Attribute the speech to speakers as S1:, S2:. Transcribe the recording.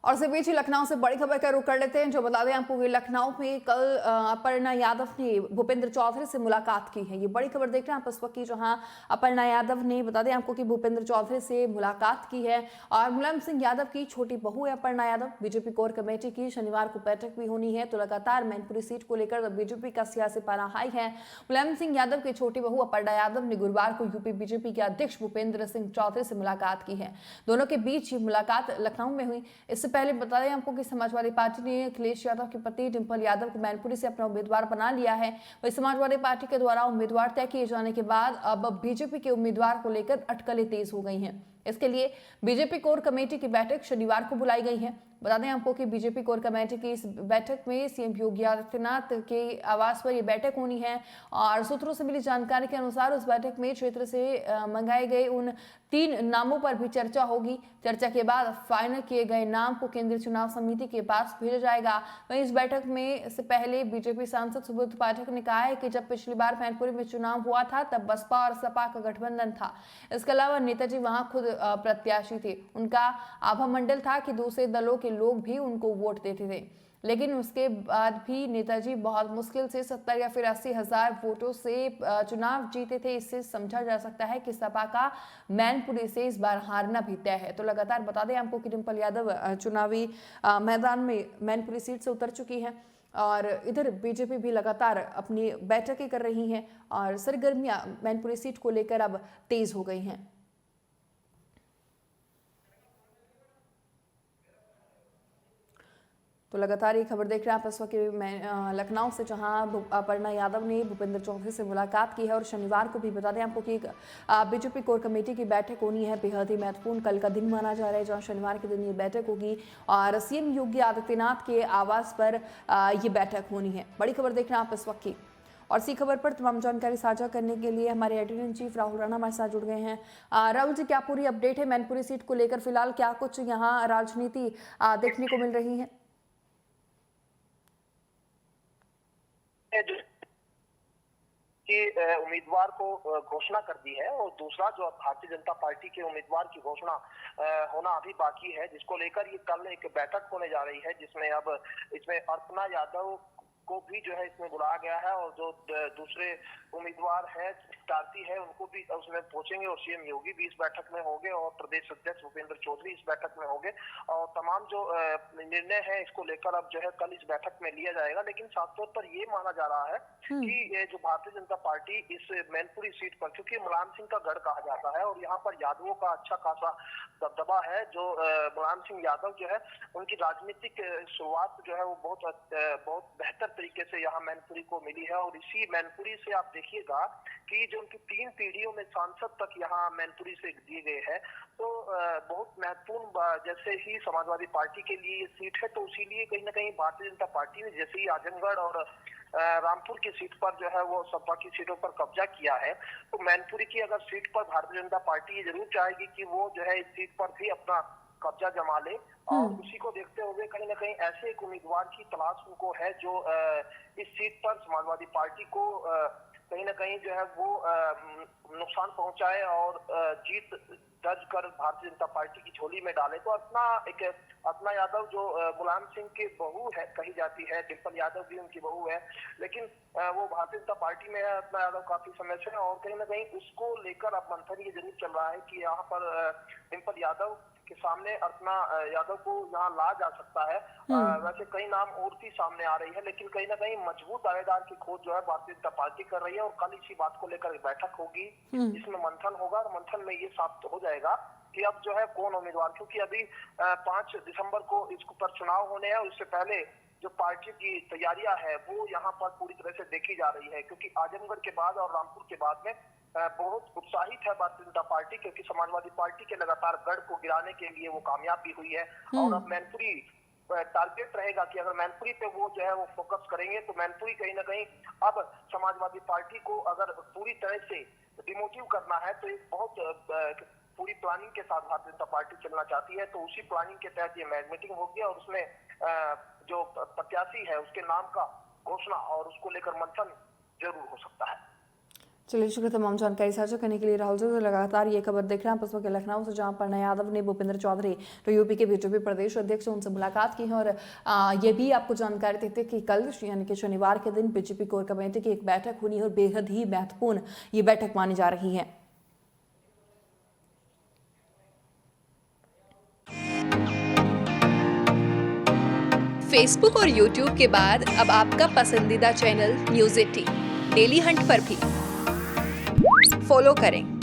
S1: और इसी बीच लखनऊ से बड़ी खबर का रुख कर लेते हैं। जो बता दें आपको कि लखनऊ में कल अपर्णा यादव ने भूपेंद्र चौधरी से मुलाकात की है। ये बड़ी खबर देख रहे हैं आप इस वक्त की, जहां अपर्णा यादव ने बता दें आपको कि भूपेंद्र चौधरी से मुलाकात की है। और मुलायम सिंह यादव की छोटी बहू है Aparna Yadav. BJP core committee की शनिवार को बैठक भी होनी है, तो लगातार मैनपुरी सीट को लेकर बीजेपी का सियासी पारा हाई है। मुलायम सिंह यादव की छोटी बहू अपर्णा यादव ने गुरुवार को यूपी बीजेपी के अध्यक्ष भूपेंद्र सिंह चौधरी से मुलाकात की है। दोनों के बीच ये मुलाकात लखनऊ में हुई। इससे पहले बता दें आपको कि समाजवादी पार्टी ने अखिलेश यादव की पति डिंपल यादव को मैनपुरी से अपना उम्मीदवार बना लिया है। वही समाजवादी पार्टी के द्वारा उम्मीदवार तय किए जाने के बाद अब बीजेपी के उम्मीदवार को लेकर अटकलें तेज हो गई हैं। इसके लिए बीजेपी कोर कमेटी की बैठक शनिवार को बुलाई गई है। बता दें आपको कि बीजेपी कोर कमेटी की इस बैठक में सीएम योगी आदित्यनाथ के आवास पर यह बैठक होनी है। और सूत्रों से मिली जानकारी के अनुसार उस बैठक में क्षेत्र से मंगाए गए उन 3 नामों पर भी चर्चा होगी। चर्चा के बाद फाइनल किए गए नाम को केंद्रीय चुनाव समिति के पास भेजा जाएगा। वहीं इस बैठक में से पहले बीजेपी सांसद सुब्रत पाठक ने कहा है कि जब पिछली बार मैनपुरी में चुनाव हुआ था तब बसपा और सपा का गठबंधन था। इसके अलावा नेताजी वहां खुद प्रत्याशी थे। उनका आभा मंडल था कि दूसरे दलों के लोग भी उनको वोट देते थे, लेकिन उसके बाद भी नेताजी बहुत मुश्किल से 70 या फिर 80 हजार वोटों से चुनाव जीते थे। इससे समझा जा सकता है कि सपा का मैनपुरी से इस बार हारना भी तय है। तो लगातार बता दें आपको कि डिंपल यादव चुनावी मैदान में मैनपुरी सीट से उतर चुकी है। और इधर बीजेपी भी लगातार अपनी बैठकें कर रही हैं और सरगर्मियां मैनपुरी सीट को लेकर अब तेज हो गई हैं। तो लगातार ये खबर देख रहे हैं आप इस वक्त मैं लखनऊ से, जहां अपर्णा यादव ने भूपेंद्र चौधरी से मुलाकात की है। और शनिवार को भी बता दें आपको कि बीजेपी कोर कमेटी की बैठक होनी है। बेहद ही महत्वपूर्ण कल का दिन माना जा रहा है, जहां शनिवार के दिन ये बैठक होगी और सीएम योगी आदित्यनाथ के आवास पर ये बैठक होनी है। बड़ी खबर देख रहे हैं आप इस वक्त की। और इसी खबर पर तमाम जानकारी साझा करने के लिए हमारे editor in chief Rahul Rana हमारे साथ जुड़ गए हैं। राहुल जी, क्या पूरी अपडेट है मैनपुरी सीट को लेकर? फिलहाल क्या कुछ यहाँ राजनीति देखने को मिल रही है?
S2: कि उम्मीदवार को घोषणा कर दी है और दूसरा जो भारतीय जनता पार्टी के उम्मीदवार की घोषणा होना अभी बाकी है, जिसको लेकर ये कल एक बैठक होने जा रही है, जिसमें अब इसमें अपर्णा यादव को भी जो है इसमें बुलाया गया है और जो दूसरे उम्मीदवार है टारती है उनको भी उसमें पहुंचेंगे और सीएम योगी भी इस बैठक में होंगे और प्रदेश अध्यक्ष भूपेंद्र चौधरी इस बैठक में होंगे और तमाम जो निर्णय है इसको लेकर अब जो है कल इस बैठक में लिया जाएगा। लेकिन साफ तौर पर ये माना जा रहा है कि ये जो भारतीय जनता पार्टी इस मैनपुरी सीट पर, क्योंकि मुलायम सिंह का गढ़ कहा जाता है और यहाँ पर यादवों का अच्छा खासा दबदबा है, जो मुलायम सिंह यादव जो है उनकी राजनीतिक शुरुआत जो है वो बहुत बेहतर तरीके से यहाँ मैनपुरी को मिली है। और इसी मैनपुरी से आप देखिएगा कि जो उनकी 3 पीढ़ियों में सांसद तक यहाँ मैनपुरी से दिए गए हैं, तो बहुत महत्वपूर्ण जैसे ही समाजवादी पार्टी के लिए ये सीट है, तो इसीलिए कहीं ना कहीं भारतीय जनता पार्टी ने जैसे ही आजमगढ़ और रामपुर की सीट पर जो है वो सपा की सीटों पर कब्जा किया है, तो मैनपुरी की अगर सीट पर भारतीय जनता पार्टी ये जरूर चाहेगी कि वो जो है इस सीट पर भी अपना कब्जा जमा ले। और उसी को देखते हुए कहीं ना कहीं ऐसे एक उम्मीदवार की तलाश उनको है जो इस सीट पर समाजवादी पार्टी को कहीं ना कहीं जो है वो नुकसान पहुंचाए और जीत दर्ज कर भारतीय जनता पार्टी की झोली में डाले। तो अपर्णा यादव जो मुलायम सिंह की बहू है कही जाती है, डिंपल यादव भी उनकी बहू है, लेकिन वो भारतीय जनता पार्टी में है अपर्णा यादव काफी समय से, और कहीं ना कहीं उसको लेकर अब मंथन ये जरूर चल रहा है कि यहाँ पर डिंपल यादव के सामने अपर्णा यादव को यहाँ ला जा सकता है। वैसे कई नाम और भी सामने आ रही है, लेकिन कहीं ना कहीं मजबूत दावेदार की खोज जो है भारतीय जनता पार्टी कर रही है और कल इसी बात को लेकर बैठक होगी, इसमें मंथन होगा और मंथन में ये साबित हो जाएगा कि अब जो है कौन उम्मीदवार, क्योंकि अभी 5 दिसंबर को इसके ऊपर चुनाव होने हैं। उससे पहले जो पार्टी की तैयारियां है वो यहाँ पर पूरी तरह से देखी जा रही है, क्योंकि आजमगढ़ के बाद और रामपुर के बाद में बहुत उत्साहित है भारतीय जनता पार्टी, क्योंकि समाजवादी पार्टी के लगातार गढ़ को गिराने के लिए वो कामयाब भी हुई है। और अब मैनपुरी टारगेट रहेगा कि अगर मैनपुरी पे वो जो है वो फोकस करेंगे, तो मैनपुरी कहीं ना कहीं अब समाजवादी पार्टी को अगर पूरी तरह से डिमोटिव करना है तो एक बहुत पूरी प्लानिंग के साथ भारतीय जनता पार्टी चलना चाहती है। तो उसी प्लानिंग के तहत ये मीटिंग होगी और उसमें जो प्रत्याशी है उसके नाम का घोषणा और उसको लेकर मंथन जरूर हो सकता है।
S1: चलिए शुक्रिया तमाम जानकारी साझा करने के लिए राहुल जी। तो लगातार ये खबर देख रहे हैं आप इस वक्त लखनऊ से, जहां अपर्णा यादव ने भूपेंद्र चौधरी जो यूपी के बीजेपी प्रदेश अध्यक्ष उनसे मुलाकात की है। और ये भी आपको जानकारी देते हैं कि कल यानी कि शनिवार के दिन बीजेपी कोर कमेटी की एक बैठक होनी है और बेहद ही महत्वपूर्ण ये बैठक मानी जा रही है।
S3: फेसबुक और यूट्यूब के बाद अब आपका पसंदीदा चैनल न्यूज़ 18 डेली हंट पर भी फॉलो करें।